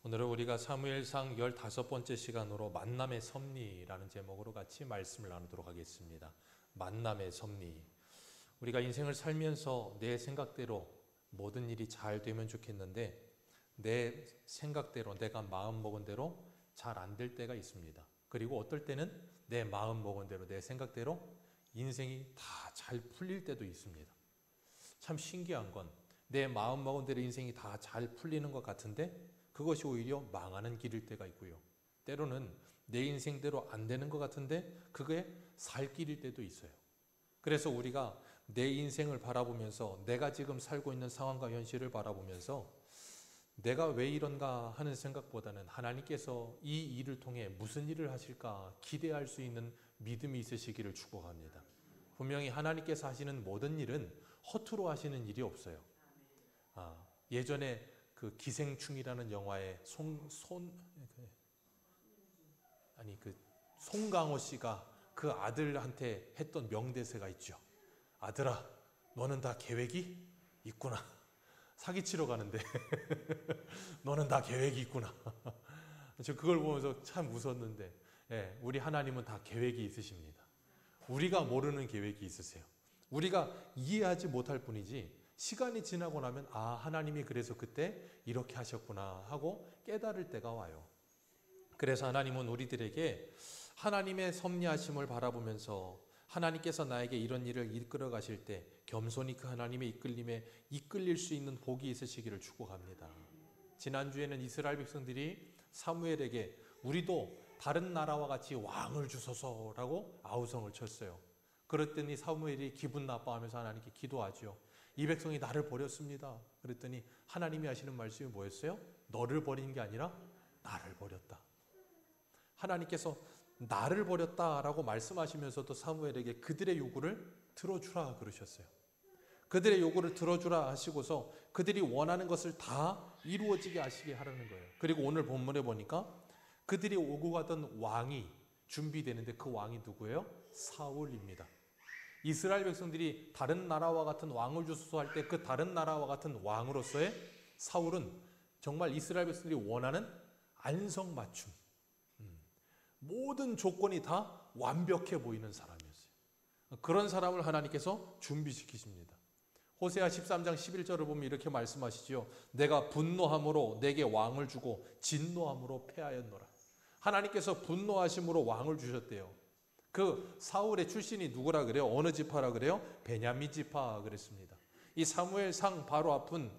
오늘은 우리가 사무엘상 15번째 시간으로 만남의 섭리라는 제목으로 같이 말씀을 나누도록 하겠습니다. 만남의 섭리. 우리가 인생을 살면서 내 생각대로 모든 일이 잘 되면 좋겠는데 내 생각대로 내가 마음먹은 대로 잘 안 될 때가 있습니다. 그리고 어떨 때는 내 마음먹은 대로 내 생각대로 인생이 다 잘 풀릴 때도 있습니다. 참 신기한 건 내 마음먹은 대로 인생이 다 잘 풀리는 것 같은데 그것이 오히려 망하는 길일 때가 있고요. 때로는 내 인생대로 안 되는 것 같은데 그게 살 길일 때도 있어요. 그래서 우리가 내 인생을 바라보면서 내가 지금 살고 있는 상황과 현실을 바라보면서 내가 왜 이런가 하는 생각보다는 하나님께서 이 일을 통해 무슨 일을 하실까 기대할 수 있는 믿음이 있으시기를 축복합니다. 분명히 하나님께서 하시는 모든 일은 허투루 하시는 일이 없어요. 예전에 그 기생충이라는 영화에 송강호 씨가 그 아들한테 했던 명대사가 있죠. 아들아, 너는 다 계획이 있구나. 사기치러 가는데 너는 다 계획이 있구나. 저 그걸 보면서 참 웃었는데, 우리 하나님은 다 계획이 있으십니다. 우리가 모르는 계획이 있으세요. 우리가 이해하지 못할 뿐이지 시간이 지나고 나면 하나님이 그래서 그때 이렇게 하셨구나 하고 깨달을 때가 와요. 그래서 하나님은 우리들에게 하나님의 섭리하심을 바라보면서 하나님께서 나에게 이런 일을 이끌어 가실 때 겸손히 그 하나님의 이끌림에 이끌릴 수 있는 복이 있으시기를 축복합니다. 지난주에는 이스라엘 백성들이 사무엘에게 우리도 다른 나라와 같이 왕을 주소서라고 아우성을 쳤어요. 그랬더니 사무엘이 기분 나빠하면서 하나님께 기도하죠. 이 백성이 나를 버렸습니다. 그랬더니 하나님이 하시는 말씀이 뭐였어요? 너를 버린 게 아니라 나를 버렸다. 하나님께서 나를 버렸다라고 말씀하시면서도 사무엘에게 그들의 요구를 들어주라 그러셨어요. 그들의 요구를 들어주라 하시고서 그들이 원하는 것을 다 이루어지게 하시게 하라는 거예요. 그리고 오늘 본문에 보니까 그들이 오고 가던 왕이 준비되는데 그 왕이 누구예요? 사울입니다. 이스라엘 백성들이 다른 나라와 같은 왕을 주소서 할 때 그 다른 나라와 같은 왕으로서의 사울은 정말 이스라엘 백성들이 원하는 안성맞춤, 모든 조건이 다 완벽해 보이는 사람이었어요. 그런 사람을 하나님께서 준비시키십니다. 호세아 13장 11절을 보면 이렇게 말씀하시죠. 내가 분노함으로 내게 왕을 주고 진노함으로 패하였노라. 하나님께서 분노하심으로 왕을 주셨대요. 그 사울의 출신이 누구라 그래요? 어느 지파라 그래요? 베냐민 지파 그랬습니다. 이 사무엘상 바로 앞은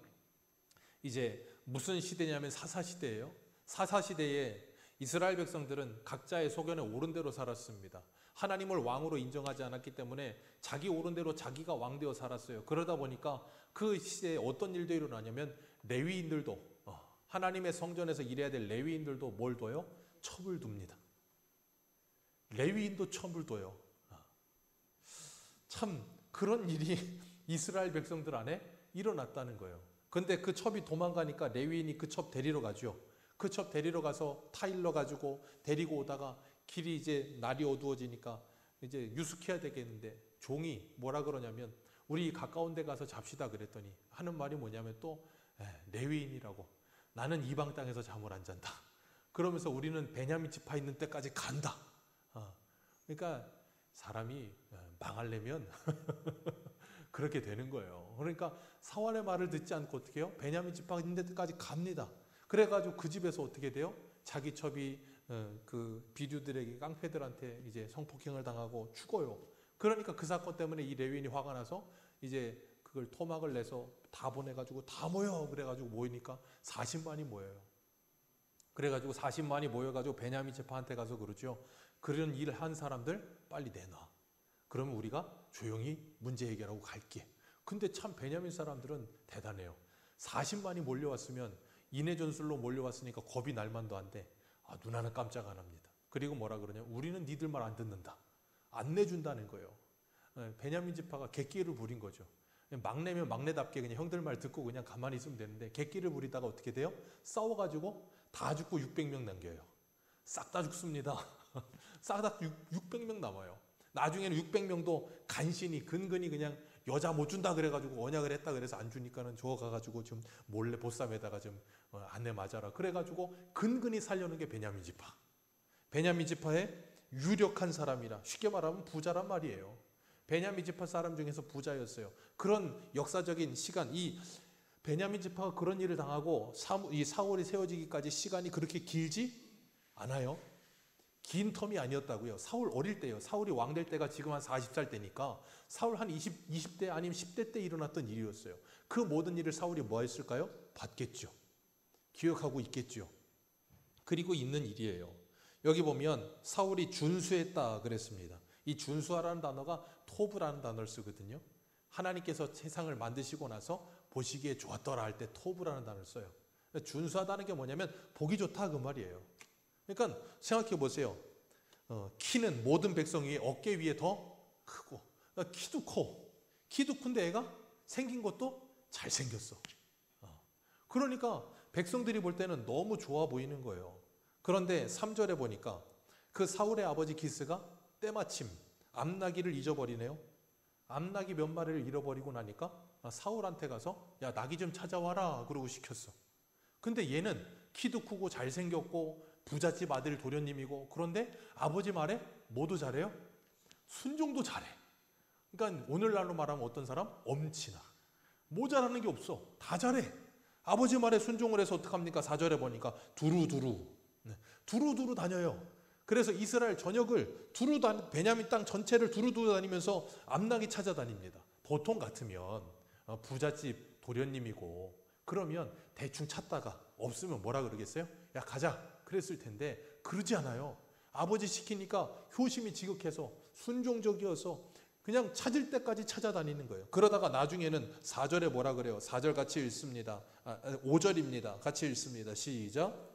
이제 무슨 시대냐면 사사시대예요. 사사시대에 이스라엘 백성들은 각자의 소견에 옳은 대로 살았습니다. 하나님을 왕으로 인정하지 않았기 때문에 자기 옳은 대로 자기가 왕되어 살았어요. 그러다 보니까 그 시대에 어떤 일도 일어나냐면 레위인들도 하나님의 성전에서 일해야 될 레위인들도 뭘 둬요? 첩을 둡니다. 레위인도 첩을 둬요. 참 그런 일이 이스라엘 백성들 안에 일어났다는 거예요. 근데 그 첩이 도망가니까 레위인이 그 첩 데리러 가죠. 그 첩 데리러 가서 타일러 가지고 데리고 오다가 길이 이제 날이 어두워지니까 이제 유숙해야 되겠는데 종이 뭐라 그러냐면 우리 가까운 데 가서 잡시다 그랬더니 하는 말이 뭐냐면 또 레위인이라고 나는 이방 땅에서 잠을 안 잔다. 그러면서 우리는 베냐민 지파 있는 때까지 간다. 그러니까 사람이 망하려면 그렇게 되는 거예요. 그러니까 사환의 말을 듣지 않고 어떻게 해요? 베냐민 지파 있는 데까지 갑니다. 그래가지고 그 집에서 어떻게 돼요? 자기 첩이 그 비류들에게 깡패들한테 이제 성폭행을 당하고 죽어요. 그러니까 그 사건 때문에 이 레위인이 화가 나서 이제 그걸 토막을 내서 다 보내가지고 다 모여 그래가지고 모이니까 40만이 모여요. 그래가지고 40만이 모여가지고 베냐민 지파한테 가서 그러죠. 그런 일을 한 사람들 빨리 내놔. 그러면 우리가 조용히 문제 해결하고 갈게. 근데 참 베냐민 사람들은 대단해요. 40만이 몰려왔으면 인해 전술로 몰려왔으니까 겁이 날 만도 한데 누나는 깜짝 안 합니다. 그리고 뭐라 그러냐? 우리는 니들 말 안 듣는다. 안 내준다는 거예요. 베냐민 지파가 객기를 부린 거죠. 막내면 막내답게 그냥 형들 말 듣고 그냥 가만히 있으면 되는데 객기를 부리다가 어떻게 돼요? 싸워가지고 다 죽고 600명 남겨요. 싹 다 죽습니다. 싹 다 600명 남아요. 나중에는 600명도 간신히 근근히 그냥 여자 못 준다 그래가지고 언약을 했다 그래서 안 주니까는 저 가가지고 좀 몰래 보쌈에다가 좀 안내 맞아라 그래가지고 근근히 살려는 게 베냐민 지파. 베냐민 지파의 유력한 사람이라 쉽게 말하면 부자란 말이에요. 베냐민 지파 사람 중에서 부자였어요. 그런 역사적인 시간, 이 베냐민 지파가 그런 일을 당하고 이 사울이 세워지기까지 시간이 그렇게 길지 않아요. 긴 텀이 아니었다고요. 사울 어릴 때요. 사울이 왕 될 때가 지금 한 40살 때니까 사울 한 20대 아니면 10대 때 일어났던 일이었어요. 그 모든 일을 사울이 뭐 했을까요? 봤겠죠. 기억하고 있겠죠. 그리고 있는 일이에요. 여기 보면 사울이 준수했다 그랬습니다. 이 준수하라는 단어가 토브라는 단어를 쓰거든요. 하나님께서 세상을 만드시고 나서 보시기에 좋았더라 할 때 토브라는 단어를 써요. 준수하다는 게 뭐냐면 보기 좋다 그 말이에요. 그러니까 생각해 보세요. 키는 모든 백성 위에 어깨 위에 더 크고 키도 커. 키도 큰데 애가 생긴 것도 잘생겼어. 그러니까 백성들이 볼 때는 너무 좋아 보이는 거예요. 그런데 3절에 보니까 그 사울의 아버지 기스가 때마침 암나귀를 잊어버리네요. 암나귀 몇 마리를 잃어버리고 나니까 사울한테 가서 야 나귀 좀 찾아와라 그러고 시켰어. 근데 얘는 키도 크고 잘생겼고 부잣집 아들 도련님이고 그런데 아버지 말에 뭐도 잘해요? 순종도 잘해. 그러니까 오늘날로 말하면 어떤 사람? 엄친아. 모자라는 게 없어. 다 잘해. 아버지 말에 순종을 해서 어떡합니까? 4절에 보니까 두루두루. 두루두루 다녀요. 그래서 이스라엘 전역을 베냐민 땅 전체를 두루두루 다니면서 암나귀 찾아다닙니다. 보통 같으면 부잣집 도련님이고 그러면 대충 찾다가 없으면 뭐라 그러겠어요? 야 가자 그랬을 텐데 그러지 않아요. 아버지 시키니까 효심이 지극해서 순종적이어서 그냥 찾을 때까지 찾아다니는 거예요. 그러다가 나중에는 4절에 뭐라 그래요? 4절 같이 읽습니다. 5절입니다. 같이 읽습니다. 시작.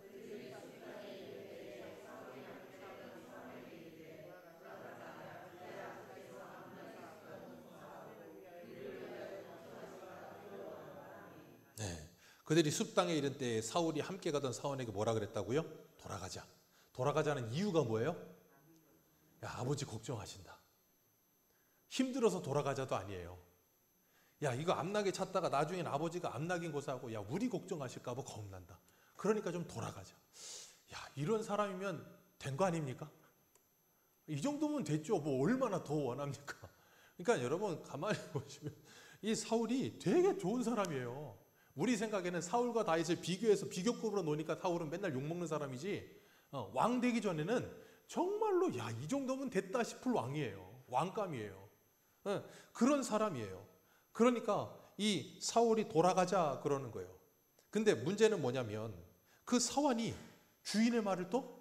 네. 그들이 숲땅에 이른 때에 사울이 함께 가던 사원에게 뭐라 그랬다고요? 돌아가자. 돌아가자는 이유가 뭐예요? 야, 아버지 걱정하신다. 힘들어서 돌아가자도 아니에요. 야, 이거 암나귀 찾다가 나중엔 아버지가 암나귀인 고사하고 야, 우리 걱정하실까 봐 겁난다. 그러니까 좀 돌아가자. 야, 이런 사람이면 된 거 아닙니까? 이 정도면 됐죠. 뭐 얼마나 더 원합니까? 그러니까 여러분 가만히 보시면 이 사울이 되게 좋은 사람이에요. 우리 생각에는 사울과 다윗을 비교해서 비교급으로 놓으니까 사울은 맨날 욕먹는 사람이지 왕 되기 전에는 정말로 야, 이 정도면 됐다 싶을 왕이에요. 왕감이에요. 그런 사람이에요. 그러니까 이 사울이 돌아가자 그러는 거예요. 근데 문제는 뭐냐면 그 사환이 주인의 말을 또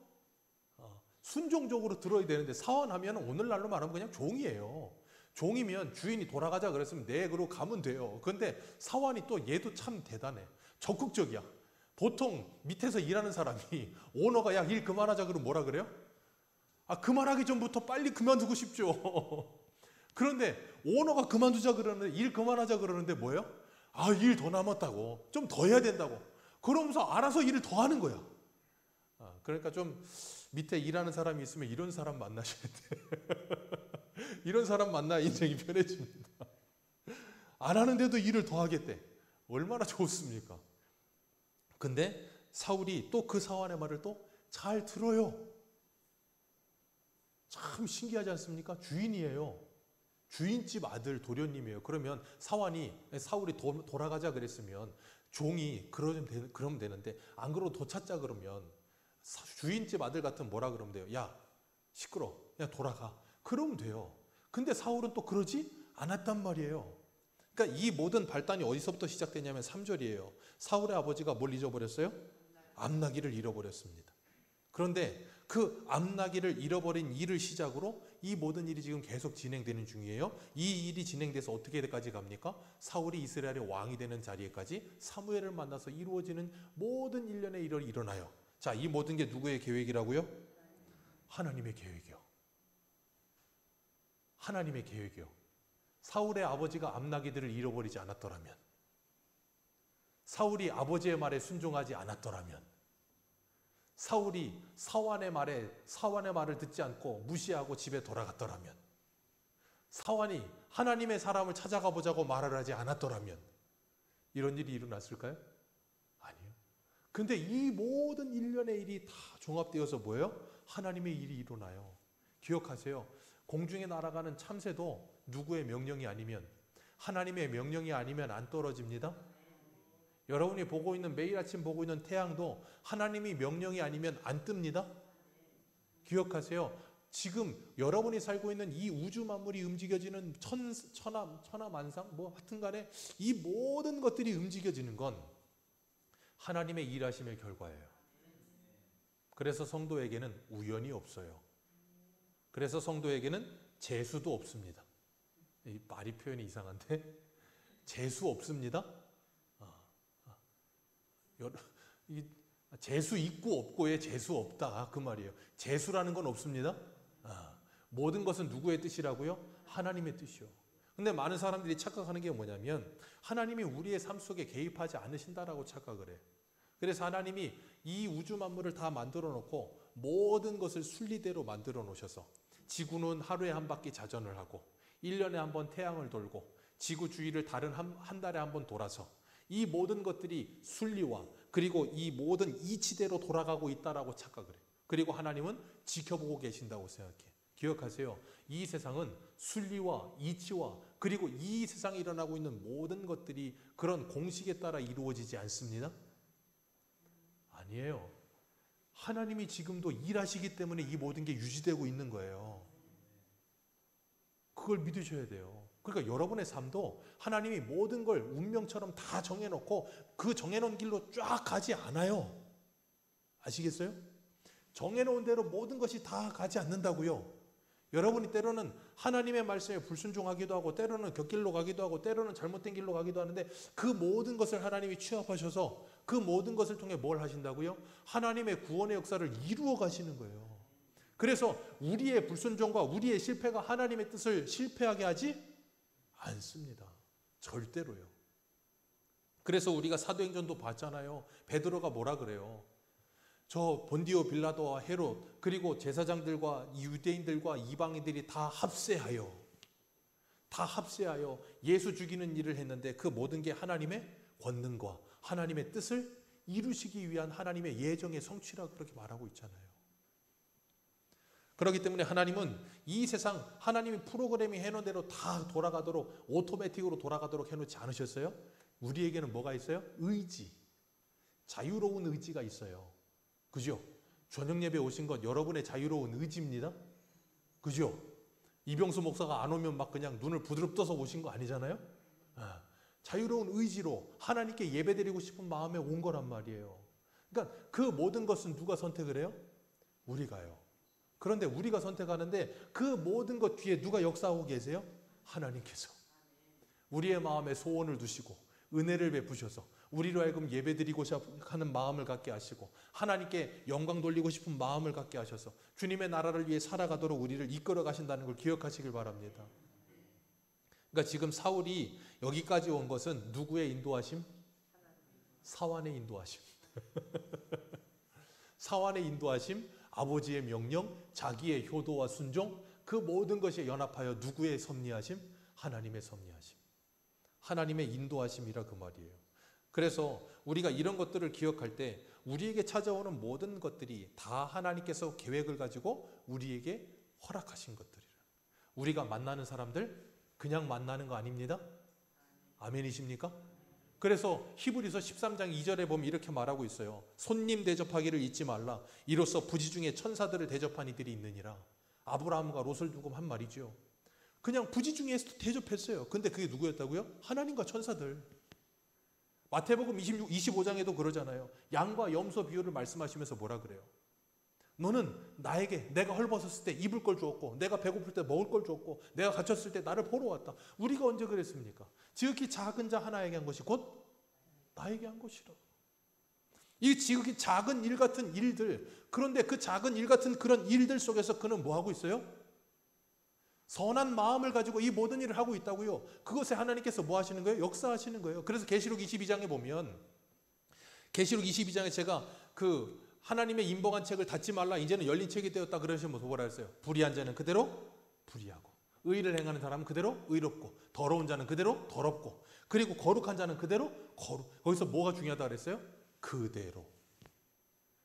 순종적으로 들어야 되는데 사환하면 오늘날로 말하면 그냥 종이에요. 종이면 주인이 돌아가자 그랬으면 네 그러고 가면 돼요. 근데 사환이 또 얘도 참 대단해. 적극적이야. 보통 밑에서 일하는 사람이 오너가 야, 일 그만하자 그러면 뭐라 그래요? 아, 그만하기 전부터 빨리 그만두고 싶죠. 그런데 오너가 그만두자 그러는데 일 그만하자 그러는데 뭐예요? 아, 일 더 남았다고. 좀 더 해야 된다고. 그러면서 알아서 일을 더 하는 거야. 그러니까 좀 밑에 일하는 사람이 있으면 이런 사람 만나셔야 돼. 이런 사람 만나 인생이 편해집니다. 안 하는데도 일을 더 하겠대. 얼마나 좋습니까? 근데 사울이 또 그 사환의 말을 또 잘 들어요. 참 신기하지 않습니까? 주인이에요. 주인집 아들 도련님이에요. 그러면 사울이 돌아가자 그랬으면 종이 그러면 되는데 안 그러고 더 찾자 그러면 주인집 아들 같은 뭐라 그러면 돼요? 야, 시끄러. 야, 돌아가. 그러면 돼요. 근데 사울은 또 그러지 않았단 말이에요. 그러니까 이 모든 발단이 어디서부터 시작되냐면 3절이에요. 사울의 아버지가 뭘 잊어버렸어요? 암나귀를 잃어버렸습니다. 그런데 그 암나귀를 잃어버린 일을 시작으로 이 모든 일이 지금 계속 진행되는 중이에요. 이 일이 진행돼서 어떻게까지 갑니까? 사울이 이스라엘의 왕이 되는 자리에까지 사무엘을 만나서 이루어지는 모든 일련의 일이 일어나요. 자, 이 모든 게 누구의 계획이라고요? 하나님의 계획이요. 하나님의 계획이요. 사울의 아버지가 암나귀들을 잃어버리지 않았더라면, 사울이 아버지의 말에 순종하지 않았더라면, 사울이 사환의 말을 듣지 않고 무시하고 집에 돌아갔더라면, 사환이 하나님의 사람을 찾아가 보자고 말을 하지 않았더라면 이런 일이 일어났을까요? 아니요. 근데 이 모든 일련의 일이 다 종합되어서 뭐예요? 하나님의 일이 일어나요. 기억하세요. 공중에 날아가는 참새도 누구의 명령이 아니면, 하나님의 명령이 아니면 안 떨어집니다. 여러분이 보고 있는, 매일 아침 보고 있는 태양도 하나님이 명령이 아니면 안 뜹니다. 기억하세요. 지금 여러분이 살고 있는 이 우주 만물이 움직여지는 천하만상 뭐 하여튼 간에 이 모든 것들이 움직여지는 건 하나님의 일하심의 결과예요. 그래서 성도에게는 우연이 없어요. 그래서 성도에게는 재수도 없습니다. 이 말이 표현이 이상한데 재수 없습니다. 재수 있고 없고에 재수 없다 그 말이에요. 재수라는 건 없습니다. 모든 것은 누구의 뜻이라고요? 하나님의 뜻이요. 근데 많은 사람들이 착각하는 게 뭐냐면 하나님이 우리의 삶 속에 개입하지 않으신다라고 착각을 해요. 그래서 하나님이 이 우주 만물을 다 만들어 놓고 모든 것을 순리대로 만들어 놓으셔서 지구는 하루에 한 바퀴 자전을 하고 1년에 한 번 태양을 돌고 지구 주위를 다른 한 달에 한 번 돌아서 이 모든 것들이 순리와 그리고 이 모든 이치대로 돌아가고 있다라고 착각을 해요. 그리고 하나님은 지켜보고 계신다고 생각해요. 기억하세요. 이 세상은 순리와 이치와 그리고 이 세상에 일어나고 있는 모든 것들이 그런 공식에 따라 이루어지지 않습니다. 아니에요. 하나님이 지금도 일하시기 때문에 이 모든 게 유지되고 있는 거예요. 그걸 믿으셔야 돼요. 그러니까 여러분의 삶도 하나님이 모든 걸 운명처럼 다 정해놓고 그 정해놓은 길로 쫙 가지 않아요. 아시겠어요? 정해놓은 대로 모든 것이 다 가지 않는다고요. 여러분이 때로는 하나님의 말씀에 불순종하기도 하고 때로는 곁길로 가기도 하고 때로는 잘못된 길로 가기도 하는데 그 모든 것을 하나님이 취합하셔서 그 모든 것을 통해 뭘 하신다고요? 하나님의 구원의 역사를 이루어 가시는 거예요. 그래서 우리의 불순종과 우리의 실패가 하나님의 뜻을 실패하게 하지 않습니다. 절대로요. 그래서 우리가 사도행전도 봤잖아요. 베드로가 뭐라 그래요? 저 본디오 빌라도와 헤롯 그리고 제사장들과 유대인들과 이방인들이 다 합세하여 예수 죽이는 일을 했는데 그 모든 게 하나님의 권능과 하나님의 뜻을 이루시기 위한 하나님의 예정의 성취라 그렇게 말하고 있잖아요. 그렇기 때문에 하나님은 이 세상 하나님이 프로그램이 해놓은 대로 다 돌아가도록 오토매틱으로 돌아가도록 해놓지 않으셨어요? 우리에게는 뭐가 있어요? 의지, 자유로운 의지가 있어요. 그죠? 저녁 예배 오신 것 여러분의 자유로운 의지입니다. 그죠? 이병수 목사가 안 오면 막 그냥 눈을 부드럽 떠서 오신 거 아니잖아요? 자유로운 의지로 하나님께 예배드리고 싶은 마음에 온 거란 말이에요. 그러니까 그 모든 것은 누가 선택을 해요? 우리가요. 그런데 우리가 선택하는데 그 모든 것 뒤에 누가 역사하고 계세요? 하나님께서. 우리의 마음에 소원을 두시고 은혜를 베푸셔서 우리로 하여금 예배드리고자 하는 마음을 갖게 하시고 하나님께 영광 돌리고 싶은 마음을 갖게 하셔서 주님의 나라를 위해 살아가도록 우리를 이끌어 가신다는 걸 기억하시길 바랍니다. 그러니까 지금 사울이 여기까지 온 것은 누구의 인도하심? 사환의 인도하심. 사환의 인도하심, 아버지의 명령, 자기의 효도와 순종, 그 모든 것이 연합하여 누구의 섭리하심? 하나님의 섭리하심. 하나님의 인도하심이라 그 말이에요. 그래서 우리가 이런 것들을 기억할 때 우리에게 찾아오는 모든 것들이 다 하나님께서 계획을 가지고 우리에게 허락하신 것들이라. 우리가 만나는 사람들 그냥 만나는 거 아닙니다. 아멘이십니까? 그래서 히브리서 13장 2절에 보면 이렇게 말하고 있어요. 손님 대접하기를 잊지 말라. 이로써 부지 중에 천사들을 대접한 이들이 있느니라. 아브라함과 롯을 두고 한 말이죠. 그냥 부지 중에 대접했어요. 근데 그게 누구였다고요? 하나님과 천사들. 마태복음 25장에도 그러잖아요. 양과 염소 비유를 말씀하시면서 뭐라 그래요? 너는 나에게 내가 헐벗었을 때 입을 걸 주었고 내가 배고플 때 먹을 걸 주었고 내가 갇혔을 때 나를 보러 왔다. 우리가 언제 그랬습니까? 지극히 작은 자 하나에게 한 것이 곧 나에게 한 것이라. 이 지극히 작은 일 같은 일들, 그런데 그 작은 일 같은 그런 일들 속에서 그는 뭐하고 있어요? 선한 마음을 가지고 이 모든 일을 하고 있다고요. 그것에 하나님께서 뭐 하시는 거예요? 역사하시는 거예요. 그래서 계시록 22장에 보면 계시록 22장에 제가 그 하나님의 인봉한 책을 닫지 말라. 이제는 열린 책이 되었다. 그러시면서 뭐라 했어요? 불의한 자는 그대로 불의하고 의를 행하는 사람은 그대로 의롭고 더러운 자는 그대로 더럽고 그리고 거룩한 자는 그대로 거룩. 거기서 뭐가 중요하다 그랬어요? 그대로.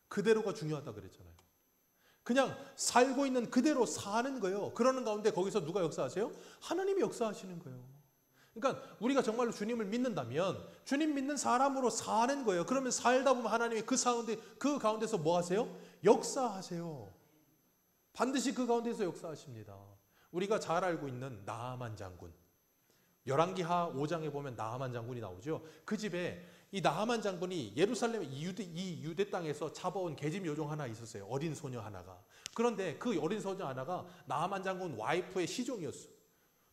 그대로가 중요하다 그랬잖아요. 그냥 살고 있는 그대로 사는 거예요. 그러는 가운데 거기서 누가 역사하세요? 하나님이 역사하시는 거예요. 그러니까 우리가 정말로 주님을 믿는다면 주님 믿는 사람으로 사는 거예요. 그러면 살다 보면 하나님이 그 가운데서 뭐 하세요? 역사하세요. 반드시 그 가운데서 역사하십니다. 우리가 잘 알고 있는 나아만 장군. 열왕기하 5장에 보면 나아만 장군이 나오죠. 그 집에 이 나아만 장군이 예루살렘 이 유대 땅에서 잡아온 계집 요종 하나 있었어요. 어린 소녀 하나가. 그런데 그 어린 소녀 하나가 나아만 장군 와이프의 시종이었어.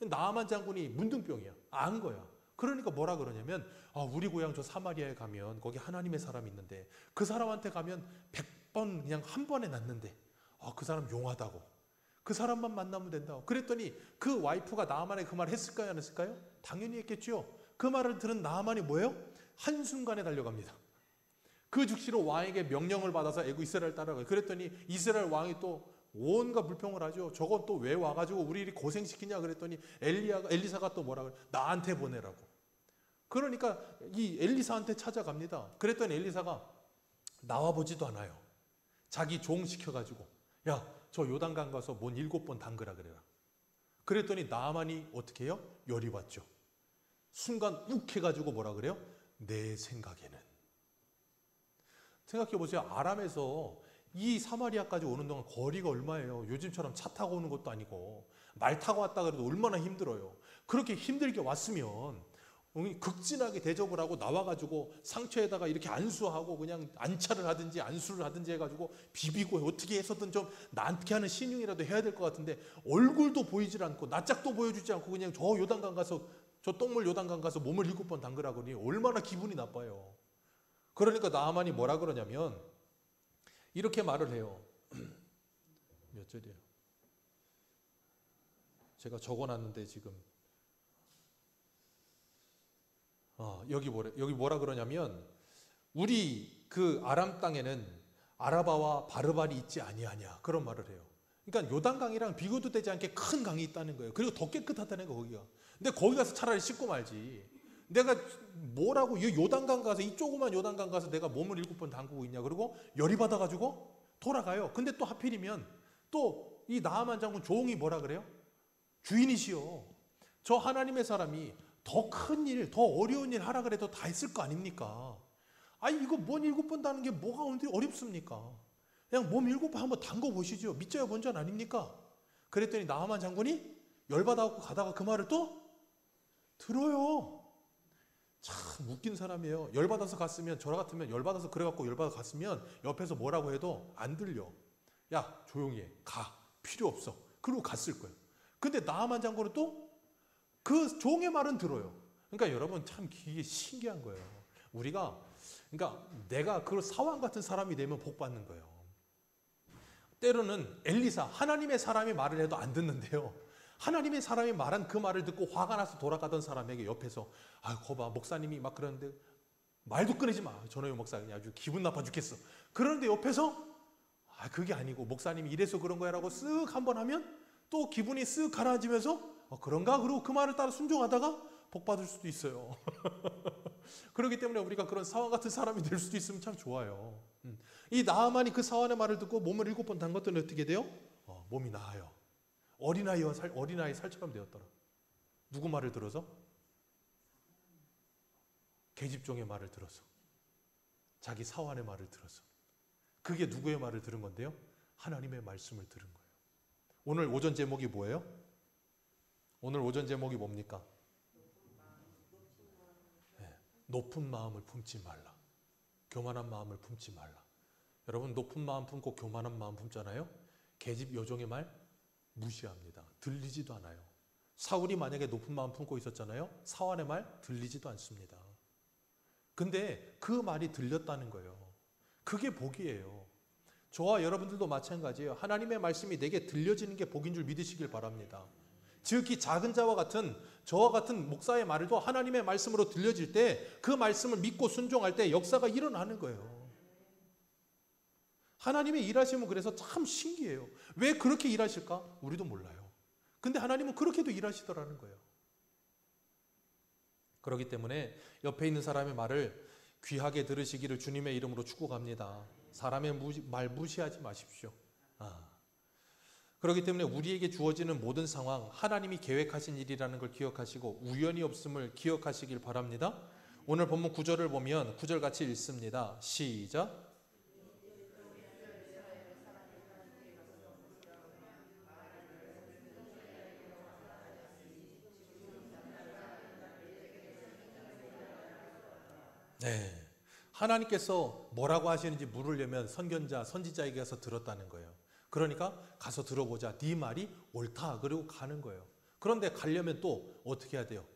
나아만 장군이 문둥병이야. 안 거야. 그러니까 뭐라 그러냐면 우리 고향 저 사마리아에 가면 거기 하나님의 사람이 있는데 그 사람한테 가면 100번 그냥 한 번에 낫는데 그 사람 용하다고. 그 사람만 만나면 된다고. 그랬더니 그 와이프가 나아만에게 그 말을 했을까요? 안 했을까요? 당연히 했겠죠. 그 말을 들은 나아만이 뭐예요? 한순간에 달려갑니다. 그 즉시로 왕에게 명령을 받아서 애굽 이스라엘 따라가요. 그랬더니 이스라엘 왕이 또 온갖 불평을 하죠. 저건 또 왜 와가지고 우리를 고생시키냐 그랬더니 엘리사가 또 뭐라 그래? 나한테 보내라고. 그러니까 이 엘리사한테 찾아갑니다. 그랬더니 엘리사가 나와보지도 않아요. 자기 종 시켜가지고 야, 저 요단강 가서 문 7번 담그라 그래라. 그랬더니 나아만이 어떻게 해요? 열이 받죠. 순간 욱 해가지고 뭐라 그래요? 내 생각에는. 생각해 보세요. 아람에서 이 사마리아까지 오는 동안 거리가 얼마예요? 요즘처럼 차 타고 오는 것도 아니고 말 타고 왔다 그래도 얼마나 힘들어요. 그렇게 힘들게 왔으면 극진하게 대접을 하고 나와가지고 상처에다가 이렇게 안수하고 그냥 안차를 하든지 안수를 하든지 해가지고 비비고 어떻게 해서든 좀 낫게 하는 신용이라도 해야 될 것 같은데 얼굴도 보이질 않고 낯짝도 보여주지 않고 그냥 저 요단강 가서 저 똥물 요단강 가서 몸을 7번 담그라 그러니 얼마나 기분이 나빠요. 그러니까 나아만이 뭐라 그러냐면 이렇게 말을 해요. 몇 절이에요? 제가 적어놨는데 지금 여기 뭐라 그러냐면 우리 그 아람 땅에는 아라바와 바르발이 있지 아니하냐 그런 말을 해요. 그러니까 요단강이랑 비교도 되지 않게 큰 강이 있다는 거예요. 그리고 더 깨끗하다는 거 거기가. 근데 거기 가서 차라리 씻고 말지. 내가 뭐라고 이 요단강 가서 이 조그만 요단강 가서 내가 몸을 7번 담그고 있냐. 그리고 열이 받아가지고 돌아가요. 근데 또 하필이면 또 이 나아만 장군 종이 뭐라 그래요? 주인이시여. 저 하나님의 사람이 더 큰 일, 더 어려운 일 하라 그래도 다 했을 거 아닙니까? 이거 뭔 7번 다는 게 뭐가 어렵습니까? 그냥 몸 7번 한번 담궈 보시죠. 믿져야 본전 아닙니까? 그랬더니 나아만 장군이 열받아갖고 가다가 그 말을 또 들어요. 참 웃긴 사람이에요. 열받아서 갔으면 저 같으면 열받아서 그래갖고 열받아서 갔으면 옆에서 뭐라고 해도 안 들려. 야 조용히 해. 가. 필요 없어. 그러고 갔을 거예요. 근데 나아만 장군은 또 그 종의 말은 들어요. 그러니까 여러분 참 이게 신기한 거예요. 그러니까 내가 그 사왕 같은 사람이 되면 복 받는 거예요. 때로는 엘리사 하나님의 사람이 말을 해도 안 듣는데요. 하나님의 사람이 말한 그 말을 듣고 화가 나서 돌아가던 사람에게 옆에서 거봐 목사님이 막 그러는데 말도 끊이지 마. 전호영 목사님 아주 기분 나빠 죽겠어. 그런데 옆에서 그게 아니고 목사님이 이래서 그런 거야라고 쓱 한번 하면 또 기분이 쓱 가라앉으면서 그런가? 그리고 그 말을 따라 순종하다가 복 받을 수도 있어요. 그렇기 때문에 우리가 그런 사왕 같은 사람이 될 수도 있으면 참 좋아요. 이 나아만이 그 사환의 말을 듣고 몸을 7번 담갔더니 어떻게 돼요? 몸이 나아요. 어린아이 살처럼 되었더라. 누구 말을 들어서? 계집종의 말을 들어서. 자기 사환의 말을 들어서. 그게 누구의 말을 들은 건데요? 하나님의 말씀을 들은 거예요. 오늘 오전 제목이 뭐예요? 오늘 오전 제목이 뭡니까? 높은 마음을 품지 말라. 교만한 마음을 품지 말라. 여러분 높은 마음 품고 교만한 마음 품잖아요. 계집 요종의 말 무시합니다. 들리지도 않아요. 사울이 만약에 높은 마음 품고 있었잖아요. 사환의 말 들리지도 않습니다. 근데 그 말이 들렸다는 거예요. 그게 복이에요. 저와 여러분들도 마찬가지예요. 하나님의 말씀이 내게 들려지는 게 복인 줄 믿으시길 바랍니다. 즉 이 작은 자와 같은 저와 같은 목사의 말도 하나님의 말씀으로 들려질 때 그 말씀을 믿고 순종할 때 역사가 일어나는 거예요. 하나님의 일하심은 그래서 참 신기해요. 왜 그렇게 일하실까? 우리도 몰라요. 근데 하나님은 그렇게도 일하시더라는 거예요. 그렇기 때문에 옆에 있는 사람의 말을 귀하게 들으시기를 주님의 이름으로 축복합니다. 사람의 말 무시하지 마십시오. 그렇기 때문에 우리에게 주어지는 모든 상황, 하나님이 계획하신 일이라는 걸 기억하시고 우연이 없음을 기억하시길 바랍니다. 오늘 본문 9절을 보면 9절 같이 읽습니다. 시작. 네, 하나님께서 뭐라고 하시는지 물으려면 선견자, 선지자에게 가서 들었다는 거예요. 그러니까 가서 들어보자. 네 말이 옳다. 그리고 가는 거예요. 그런데 가려면 또 어떻게 해야 돼요?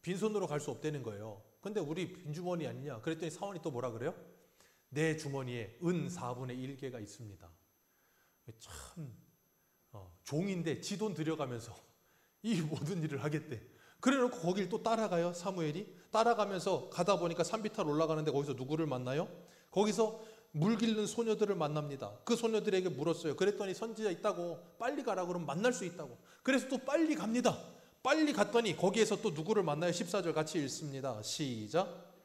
빈손으로 갈 수 없다는 거예요. 근데 우리 빈주머니 아니냐? 그랬더니 사원이 또 뭐라 그래요? 내 주머니에 은 4분의 1개가 있습니다. 참 종인데 지 돈 들여가면서 이 모든 일을 하겠대. 그래놓고 거길 또 따라가요. 사무엘이 따라가면서 가다 보니까 산비탈 올라가는데 거기서 누구를 만나요? 거기서 물 길는 소녀들을 만납니다. 그 소녀들에게 물었어요. 그랬더니 선지자 있다고, 빨리 가라 그러면 만날 수 있다고. 그래서 또 빨리 갑니다. 빨리 갔더니 거기에서 또 누구를 만나요? 14절 같이 읽습니다. 시작.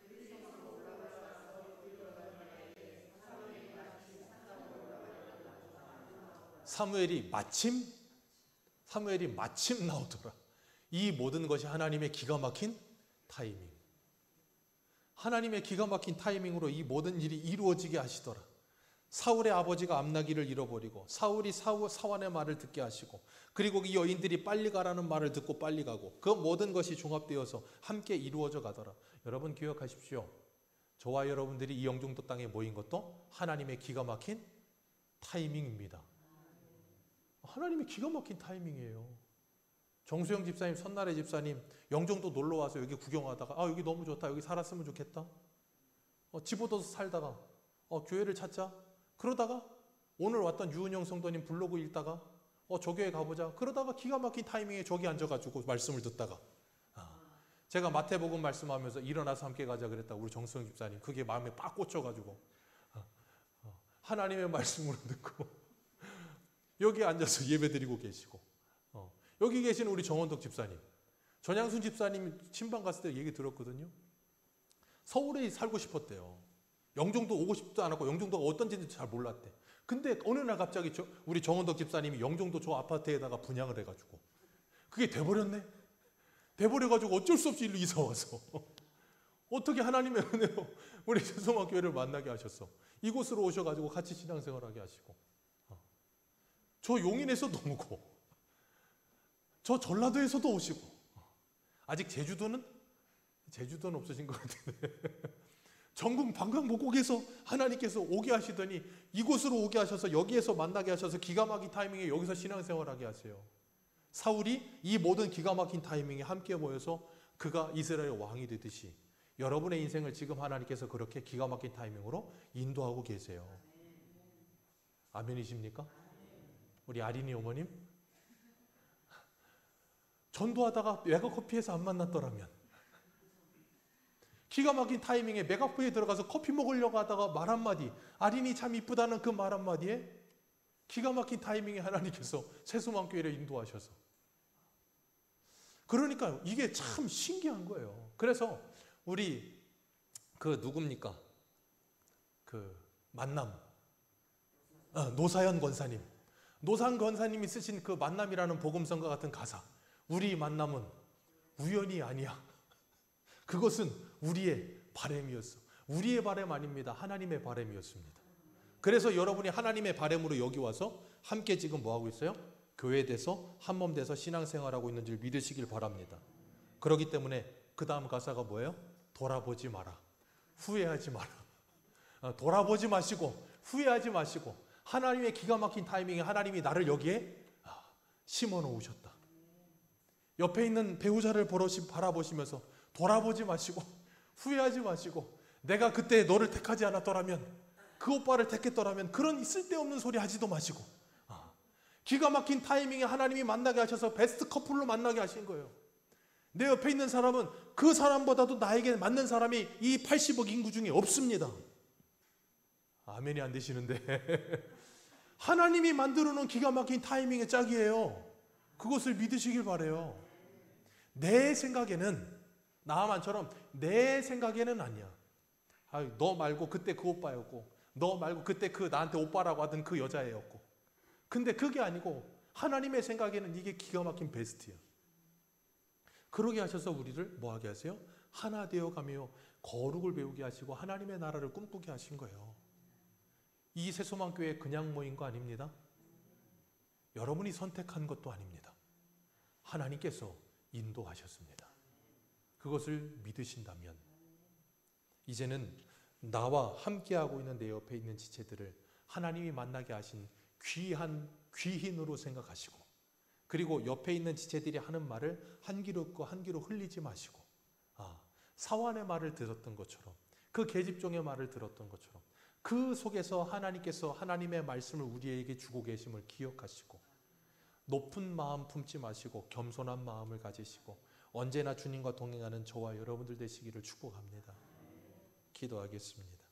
사무엘이 마침 나오더라. 이 모든 것이 하나님의 기가 막힌 타이밍. 하나님의 기가 막힌 타이밍으로 이 모든 일이 이루어지게 하시더라. 사울의 아버지가 암나기를 잃어버리고 사울이 사환의 말을 듣게 하시고, 그리고 이 여인들이 빨리 가라는 말을 듣고 빨리 가고, 그 모든 것이 종합되어서 함께 이루어져 가더라. 여러분 기억하십시오. 저와 여러분들이 이 영종도 땅에 모인 것도 하나님의 기가 막힌 타이밍입니다. 하나님의 기가 막힌 타이밍이에요. 정수영 집사님, 선나래 집사님 영종도 놀러 와서 여기 구경하다가 여기 너무 좋다. 여기 살았으면 좋겠다. 집 얻어서 살다가 교회를 찾자. 그러다가 오늘 왔던 유은영 성도님 블로그 읽다가 저 교회 가보자. 그러다가 기가 막힌 타이밍에 저기 앉아가지고 말씀을 듣다가 제가 마태복음 말씀하면서 일어나서 함께 가자 그랬다. 우리 정수영 집사님 그게 마음에 빡 꽂혀가지고 하나님의 말씀으로 듣고 여기 앉아서 예배드리고 계시고, 여기 계시는 우리 정원덕 집사님, 전양순 집사님 친방 갔을 때 얘기 들었거든요. 서울에 살고 싶었대요. 영종도 오고 싶지도 않았고 영종도가 어떤지도 잘 몰랐대. 근데 어느 날 갑자기 우리 정원덕 집사님이 영종도 저 아파트에다가 분양을 해가지고 그게 돼버렸네. 돼버려가지고 어쩔 수 없이 일로 이사 와서 어떻게 하나님의 은혜로 우리 세성화 교회를 만나게 하셨어. 이곳으로 오셔가지고 같이 신앙생활하게 하시고, 저 용인에서도 오고 저 전라도에서도 오시고, 아직 제주도는 없으신 것 같은데 전국 방방곡곡에서 하나님께서 오게 하시더니 이곳으로 오게 하셔서 여기에서 만나게 하셔서 기가 막힌 타이밍에 여기서 신앙생활하게 하세요. 사울이 이 모든 기가 막힌 타이밍에 함께 모여서 그가 이스라엘 왕이 되듯이 여러분의 인생을 지금 하나님께서 그렇게 기가 막힌 타이밍으로 인도하고 계세요. 아멘이십니까? 우리 아린이 어머님, 전도하다가 메가커피에서 안 만났더라면, 기가 막힌 타이밍에 메가커피에 들어가서 커피 먹으려고 하다가 말 한마디, 아린이 참 이쁘다는 그 말 한마디에 기가 막힌 타이밍에 하나님께서 새수만교회를 인도하셔서, 그러니까 이게 참 신기한 거예요. 그래서 우리 누굽니까? 만남, 노사연 권사님, 노상 권사님이 쓰신 그 만남이라는 복음성과 같은 가사, 우리 만남은 우연이 아니야. 그것은 우리의 바람이었어. 우리의 바람 아닙니다. 하나님의 바람이었습니다. 그래서 여러분이 하나님의 바람으로 여기 와서 함께 지금 뭐하고 있어요? 교회돼서 한몸 돼서 신앙생활하고 있는 줄 믿으시길 바랍니다. 그렇기 때문에 그 다음 가사가 뭐예요? 돌아보지 마라. 후회하지 마라. 돌아보지 마시고 후회하지 마시고, 하나님의 기가 막힌 타이밍에 하나님이 나를 여기에 심어 놓으셨다. 옆에 있는 배우자를 바라보시면서 돌아보지 마시고 후회하지 마시고, 내가 그때 너를 택하지 않았더라면, 그 오빠를 택했더라면, 그런 쓸데없는 소리 하지도 마시고, 기가 막힌 타이밍에 하나님이 만나게 하셔서 베스트 커플로 만나게 하신 거예요. 내 옆에 있는 사람은 그 사람보다도 나에게 맞는 사람이 이 80억 인구 중에 없습니다. 아멘이 안 되시는데 하나님이 만들어 놓은 기가 막힌 타이밍의 짝이에요. 그것을 믿으시길 바래요. 내 생각에는, 나하만처럼 내 생각에는 아니야. 너 말고 그때 그 오빠였고, 너 말고 그때 그 나한테 오빠라고 하던 그 여자애였고. 근데 그게 아니고 하나님의 생각에는 이게 기가 막힌 베스트야. 그러게 하셔서 우리를 뭐하게 하세요? 하나 되어가며 거룩을 배우게 하시고 하나님의 나라를 꿈꾸게 하신 거예요. 이 새소망교회 그냥 모인 거 아닙니다. 여러분이 선택한 것도 아닙니다. 하나님께서 인도하셨습니다. 그것을 믿으신다면 이제는 나와 함께하고 있는 내 옆에 있는 지체들을 하나님이 만나게 하신 귀한 귀인으로 생각하시고, 그리고 옆에 있는 지체들이 하는 말을 한 귀로 듣고 한 귀로 흘리지 마시고, 사환의 말을 들었던 것처럼, 그 계집종의 말을 들었던 것처럼 그 속에서 하나님께서 하나님의 말씀을 우리에게 주고 계심을 기억하시고, 높은 마음 품지 마시고 겸손한 마음을 가지시고 언제나 주님과 동행하는 저와 여러분들 되시기를 축복합니다. 기도하겠습니다.